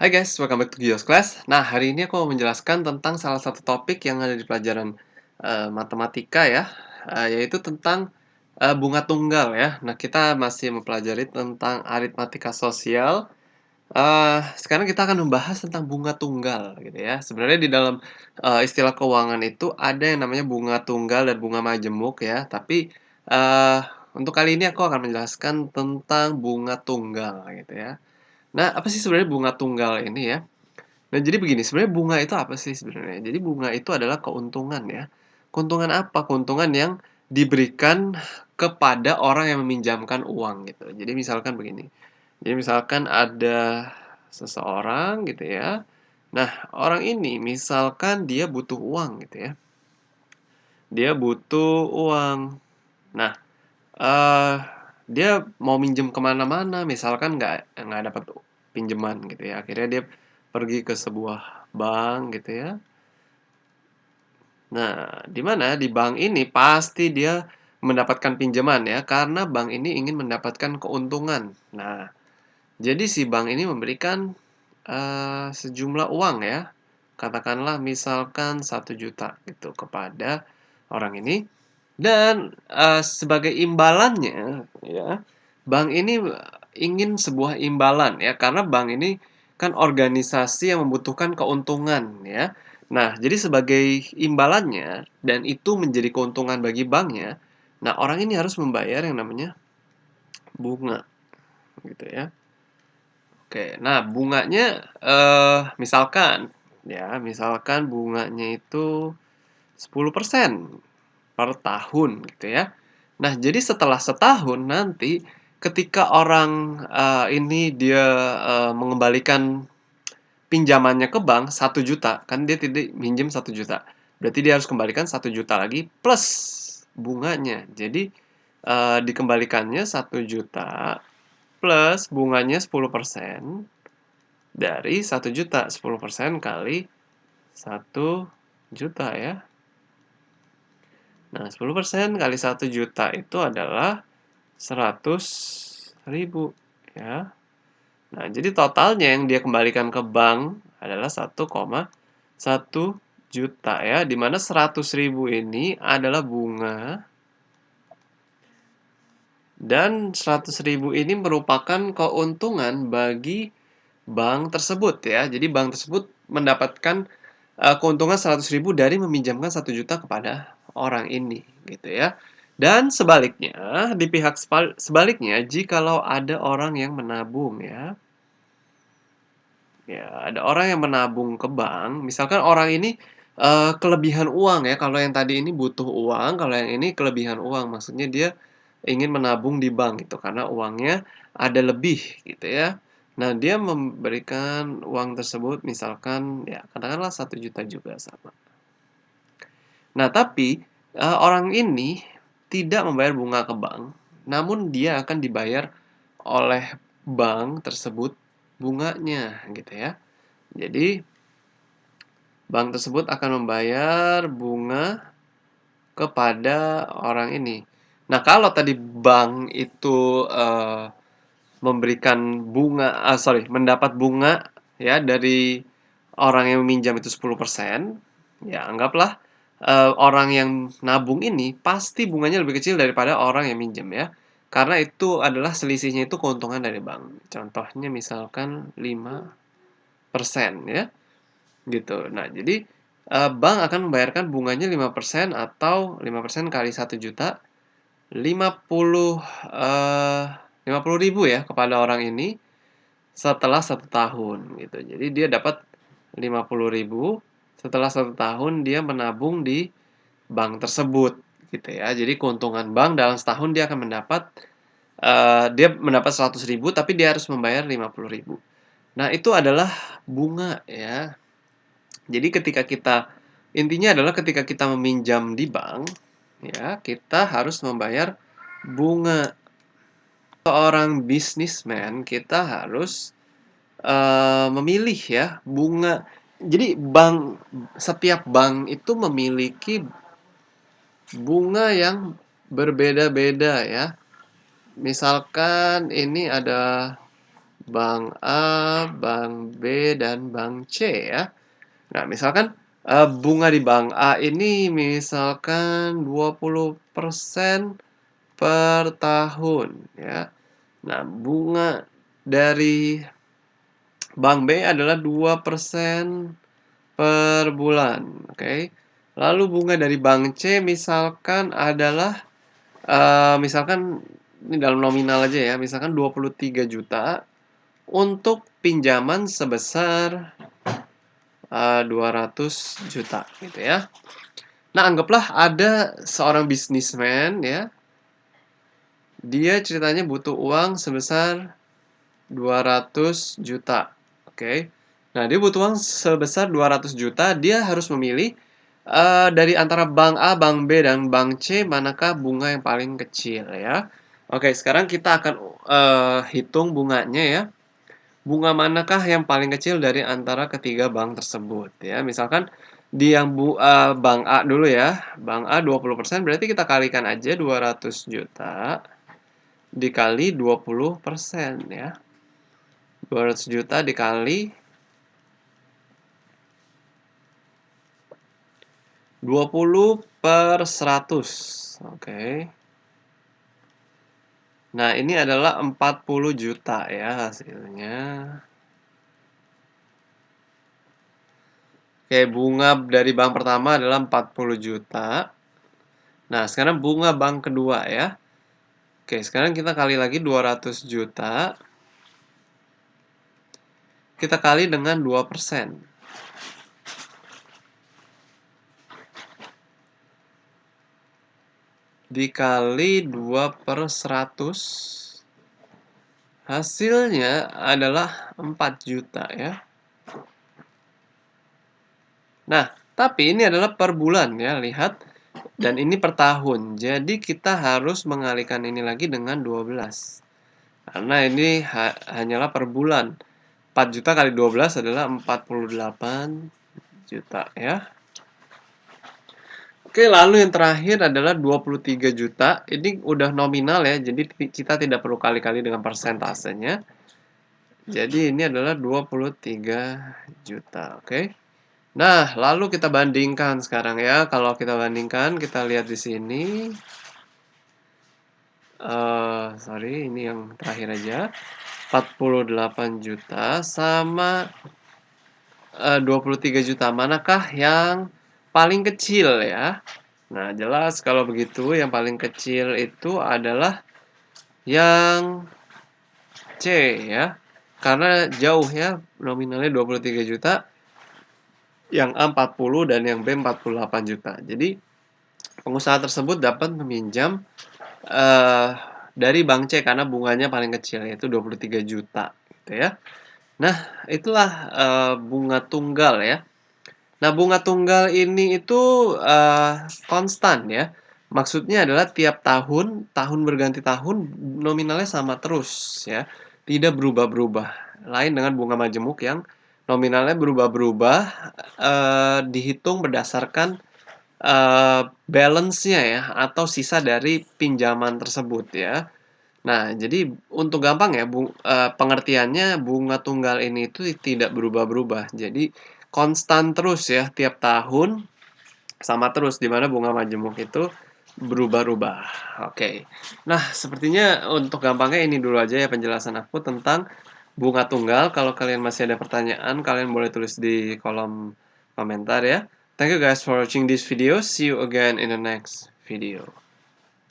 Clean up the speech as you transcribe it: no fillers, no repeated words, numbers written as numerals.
Hai guys, welcome back to Gios Class. Nah, hari ini aku mau menjelaskan tentang salah satu topik yang ada di pelajaran matematika ya, yaitu tentang bunga tunggal ya. Nah, kita masih mempelajari tentang aritmatika sosial. Sekarang kita akan membahas tentang bunga tunggal gitu ya. Sebenarnya di dalam istilah keuangan itu ada yang namanya bunga tunggal dan bunga majemuk ya. Tapi eh, untuk kali ini aku akan menjelaskan tentang bunga tunggal gitu ya. Nah, apa sih sebenarnya bunga tunggal ini ya? Nah, jadi begini, sebenarnya bunga itu apa sih sebenarnya? Jadi bunga itu adalah keuntungan ya. Keuntungan apa? Keuntungan yang diberikan kepada orang yang meminjamkan uang gitu. Jadi misalkan begini. Jadi misalkan ada seseorang gitu ya. Nah, orang ini misalkan dia butuh uang gitu ya. Dia butuh uang. Nah, eh dia mau minjem kemana-mana, misalkan nggak dapat pinjaman gitu ya. Akhirnya dia pergi ke sebuah bank gitu ya. Nah, di mana di bank ini pasti dia mendapatkan pinjaman ya, karena bank ini ingin mendapatkan keuntungan. Nah, jadi si bank ini memberikan sejumlah uang ya, katakanlah misalkan 1 juta gitu kepada orang ini, dan sebagai imbalannya ya, bank ini ingin sebuah imbalan ya, karena bank ini kan organisasi yang membutuhkan keuntungan ya. Nah, jadi sebagai imbalannya dan itu menjadi keuntungan bagi banknya, nah orang ini harus membayar yang namanya bunga gitu ya. Oke, nah bunganya misalkan bunganya itu 10% per tahun gitu ya. Nah, jadi setelah setahun nanti ketika orang ini dia mengembalikan pinjamannya ke bank 1 juta, kan dia tidak minjem 1 juta. Berarti dia harus kembalikan 1 juta lagi plus bunganya. Jadi dikembalikannya 1 juta plus bunganya 10% dari 1 juta. 10% kali 1 juta ya. Nah, 10% kali 1 juta itu adalah 100.000 ya. Nah, jadi totalnya yang dia kembalikan ke bank adalah 1,1 juta ya, di mana 100.000 ini adalah bunga dan 100.000 ini merupakan keuntungan bagi bank tersebut ya. Jadi bank tersebut mendapatkan keuntungan 100.000 dari meminjamkan 1 juta kepada orang ini gitu ya. Dan sebaliknya, di pihak sebaliknya, jikalau ada orang yang menabung ya. Ya, ada orang yang menabung ke bank, misalkan orang ini kelebihan uang ya. Kalau yang tadi ini butuh uang, kalau yang ini kelebihan uang. Maksudnya dia ingin menabung di bank gitu karena uangnya ada lebih gitu ya. Nah, dia memberikan uang tersebut misalkan ya katakanlah 1 juta juga sama. Nah, tapi orang ini tidak membayar bunga ke bank, namun dia akan dibayar oleh bank tersebut bunganya gitu ya. Jadi bank tersebut akan membayar bunga kepada orang ini. Nah, kalau tadi bank itu memberikan bunga, mendapat bunga ya dari orang yang meminjam itu 10%, ya anggaplah orang yang nabung ini pasti bunganya lebih kecil daripada orang yang minjem ya. Karena itu adalah selisihnya itu keuntungan dari bank. Contohnya misalkan 5% ya, gitu. Nah, jadi bank akan membayarkan bunganya 5% atau 5% kali 1 juta, 50 eee, 50.000 ya kepada orang ini setelah 1 tahun gitu. Jadi dia dapat 50.000 setelah 1 tahun dia menabung di bank tersebut gitu ya. Jadi keuntungan bank dalam setahun dia mendapat 100.000 tapi dia harus membayar 50.000. Nah, itu adalah bunga ya. Jadi intinya adalah ketika kita meminjam di bank, ya kita harus membayar bunga. Seorang businessman kita harus memilih ya bunga. Jadi setiap bank itu memiliki bunga yang berbeda-beda ya. Misalkan ini ada Bank A, Bank B, dan Bank C ya. Nah, misalkan bunga di Bank A ini misalkan 20% per tahun ya. Nah, bunga dari Bank B adalah 2% per bulan, oke. Lalu bunga dari Bank C misalkan adalah misalkan ini dalam nominal aja ya, misalkan 23 juta untuk pinjaman sebesar 200 juta gitu ya. Nah, anggaplah ada seorang bisnismen ya, dia ceritanya butuh uang sebesar 200 juta. Oke. Nah, dia butuh uang sebesar 200 juta, dia harus memilih dari antara bank A, bank B, dan bank C, manakah bunga yang paling kecil ya. Oke, sekarang kita akan hitung bunganya ya. Bunga manakah yang paling kecil dari antara ketiga bank tersebut ya. Misalkan di yang bank A dulu ya. Bank A 20%, berarti kita kalikan aja 200 juta dikali 20% ya. 200 juta dikali 20 per 100. Oke. Nah, ini adalah 40 juta ya hasilnya. Oke, bunga dari bank pertama adalah 40 juta. Nah, sekarang bunga bank kedua ya. Oke, sekarang kita kali lagi 200 juta. Kita kali dengan 2%. Dikali 2 per 100. Hasilnya adalah 4 juta ya. Nah, tapi ini adalah per bulan ya, lihat. Dan ini per tahun. Jadi kita harus mengalihkan ini lagi dengan 12. Karena ini hanyalah per bulan. 4 juta kali 12 adalah 48 juta ya. Oke, lalu yang terakhir adalah 23 juta. Ini udah nominal ya, jadi kita tidak perlu kali-kali dengan persentasenya. Jadi ini adalah 23 juta, oke. Nah, lalu kita bandingkan sekarang ya. Kalau kita bandingkan, kita lihat di sini. Sorry, ini yang terakhir aja. 48 juta sama 23 juta. Manakah yang paling kecil ya? Nah, jelas kalau begitu yang paling kecil itu adalah yang C ya. Karena jauh ya, nominalnya 23 juta, yang A 40 dan yang B 48 juta. Jadi pengusaha tersebut dapat meminjam dari bank C karena bunganya paling kecil yaitu 23 juta gitu ya. Nah, itulah bunga tunggal ya. Nah, bunga tunggal ini itu konstan ya. Maksudnya adalah tiap tahun, tahun berganti tahun, nominalnya sama terus ya. Tidak berubah-berubah. Lain dengan bunga majemuk yang nominalnya berubah-berubah, dihitung berdasarkan balance-nya ya, atau sisa dari pinjaman tersebut ya. Nah, jadi untuk gampang ya, pengertiannya bunga tunggal ini itu tidak berubah-berubah. Jadi konstan terus ya tiap tahun sama terus, di mana bunga majemuk itu berubah-ubah. Oke. Nah, sepertinya untuk gampangnya ini dulu aja ya penjelasan aku tentang bunga tunggal. Kalau kalian masih ada pertanyaan, kalian boleh tulis di kolom komentar ya. Thank you guys for watching this video. See you again in the next video.